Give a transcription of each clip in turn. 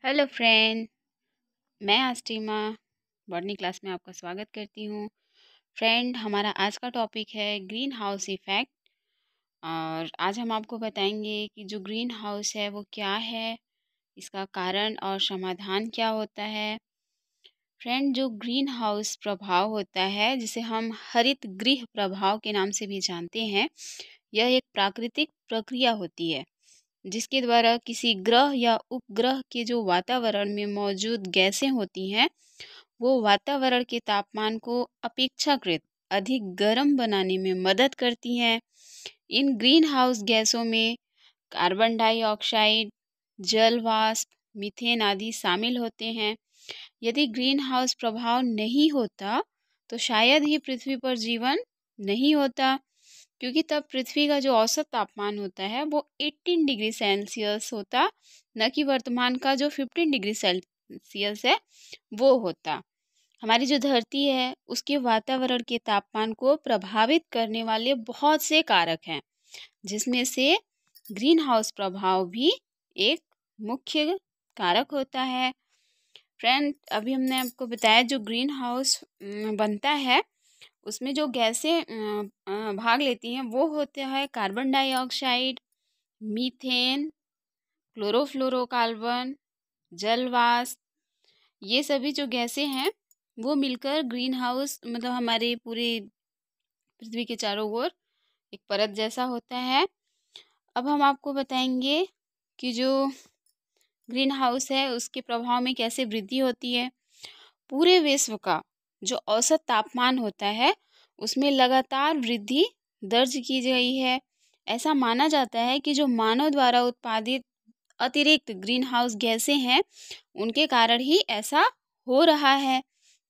Hello friend, मैं आस्टीमा botany class में आपका स्वागत करती हूँ। फ्रेंड, हमारा आज का टॉपिक है ग्रीन हाउस इफ़ेक्ट। और आज हम आपको बताएंगे कि जो ग्रीन हाउस है वो क्या है, इसका कारण और समाधान क्या होता है। फ्रेंड, जो ग्रीन हाउस प्रभाव होता है, जिसे हम हरित गृह प्रभाव के नाम से भी जानते हैं, यह एक प्राकृतिक प्रक्रिया होती है जिसके द्वारा किसी ग्रह या उपग्रह के जो वातावरण में मौजूद गैसें होती हैं, वो वातावरण के तापमान को अपेक्षाकृत अधिक गर्म बनाने में मदद करती हैं। इन ग्रीन हाउस गैसों में कार्बन डाइऑक्साइड, जल वाष्प, मीथेन आदि शामिल होते हैं। यदि ग्रीन हाउस प्रभाव नहीं होता तो शायद ही पृथ्वी पर जीवन नहीं होता, क्योंकि तब पृथ्वी का जो औसत तापमान होता है वो 18 डिग्री सेल्सियस होता, न कि वर्तमान का जो 15 डिग्री सेल्सियस है वो होता। हमारी जो धरती है उसके वातावरण के तापमान को प्रभावित करने वाले बहुत से कारक हैं, जिसमें से ग्रीन हाउस प्रभाव भी एक मुख्य कारक होता है। फ्रेंड, अभी हमने आपको बताया जो ग्रीन हाउस बनता है उसमें जो गैसें भाग लेती हैं वो होते हैं कार्बन डाइऑक्साइड, मीथेन, क्लोरोफ्लोरोकार्बन, जल वाष्प। ये सभी जो गैसें हैं वो मिलकर ग्रीन हाउस मतलब हमारे पूरे पृथ्वी के चारों ओर एक परत जैसा होता है। अब हम आपको बताएंगे कि जो ग्रीन हाउस है उसके प्रभाव में कैसे वृद्धि होती है। पूरे विश्व का जो औसत तापमान होता है उसमें लगातार वृद्धि दर्ज की गई है। ऐसा माना जाता है कि जो मानव द्वारा उत्पादित अतिरिक्त ग्रीन हाउस गैसें हैं उनके कारण ही ऐसा हो रहा है।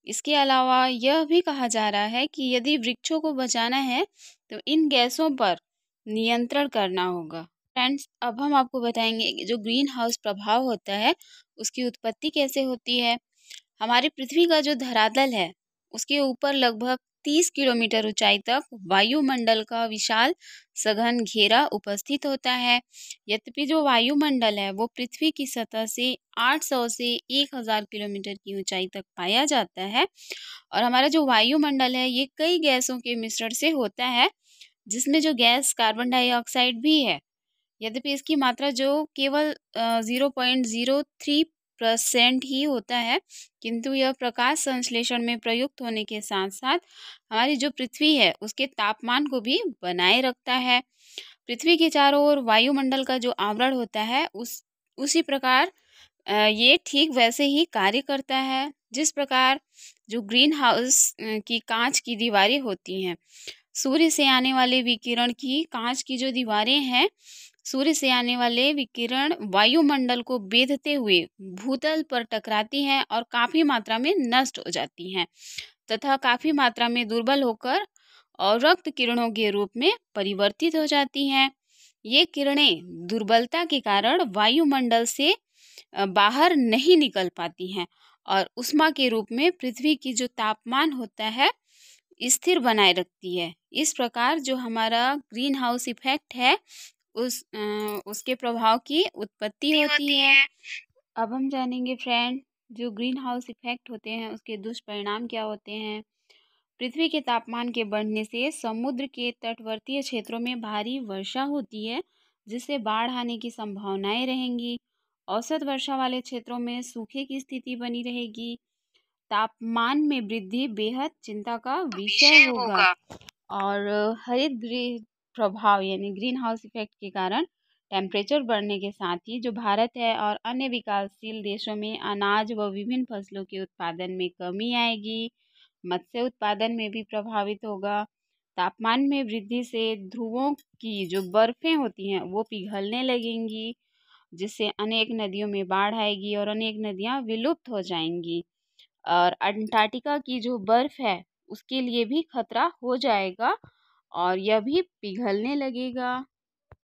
इसके अलावा यह भी कहा जा रहा है कि यदि वृक्षों को बचाना है तो इन गैसों पर नियंत्रण करना होगा। फ्रेंड्स, अब हम आपको बताएंगे कि जो ग्रीन हाउस प्रभाव होता है उसकी उत्पत्ति कैसे होती है। हमारी पृथ्वी का जो धरातल है उसके ऊपर लगभग 30 किलोमीटर ऊंचाई तक वायुमंडल का विशाल सघन घेरा उपस्थित होता है। यद्यपि जो वायुमंडल है वो पृथ्वी की सतह से 800 से 1000 किलोमीटर की ऊंचाई तक पाया जाता है। और हमारा जो वायुमंडल है ये कई गैसों के मिश्रण से होता है, जिसमें जो गैस कार्बन डाइऑक्साइड भी है। यद्यपि इसकी मात्रा जो केवल 0.03% ही होता है, किंतु यह प्रकाश संश्लेषण में प्रयुक्त होने के साथ साथ हमारी जो पृथ्वी है उसके तापमान को भी बनाए रखता है। पृथ्वी के चारों ओर वायुमंडल का जो आवरण होता है उसी प्रकार ये ठीक वैसे ही कार्य करता है जिस प्रकार जो ग्रीन हाउस की कांच की दीवारें होती हैं। सूर्य से आने वाले विकिरण की कांच की जो दीवारें हैं, सूर्य से आने वाले विकिरण वायुमंडल को बेधते हुए भूतल पर टकराती हैं और काफ़ी मात्रा में नष्ट हो जाती हैं तथा काफ़ी मात्रा में दुर्बल होकर और रक्त किरणों के रूप में परिवर्तित हो जाती हैं। ये किरणें दुर्बलता के कारण वायुमंडल से बाहर नहीं निकल पाती हैं और उष्मा के रूप में पृथ्वी की जो तापमान होता है स्थिर बनाए रखती है। इस प्रकार जो हमारा ग्रीन हाउस इफेक्ट है उसके प्रभाव की उत्पत्ति होती है। अब हम जानेंगे फ्रेंड, जो ग्रीन हाउस इफेक्ट होते हैं उसके दुष्परिणाम क्या होते हैं। पृथ्वी के तापमान के बढ़ने से समुद्र के तटवर्तीय क्षेत्रों में भारी वर्षा होती है, जिससे बाढ़ आने की संभावनाएं रहेंगी। औसत वर्षा वाले क्षेत्रों में सूखे की स्थिति बनी रहेगी। तापमान में वृद्धि बेहद चिंता का विषय होगा। और हरित गृह प्रभाव यानी ग्रीन हाउस इफेक्ट के कारण टेम्परेचर बढ़ने के साथ ही जो भारत है और अन्य विकासशील देशों में अनाज व विभिन्न फसलों के उत्पादन में कमी आएगी। मत्स्य उत्पादन में भी प्रभावित होगा। तापमान में वृद्धि से ध्रुवों की जो बर्फ़ें होती हैं वो पिघलने लगेंगी, जिससे अनेक नदियों में बाढ़ आएगी और अनेक नदियाँ विलुप्त हो जाएंगी। और अंटार्कटिका की जो बर्फ़ है उसके लिए भी खतरा हो जाएगा और यह भी पिघलने लगेगा।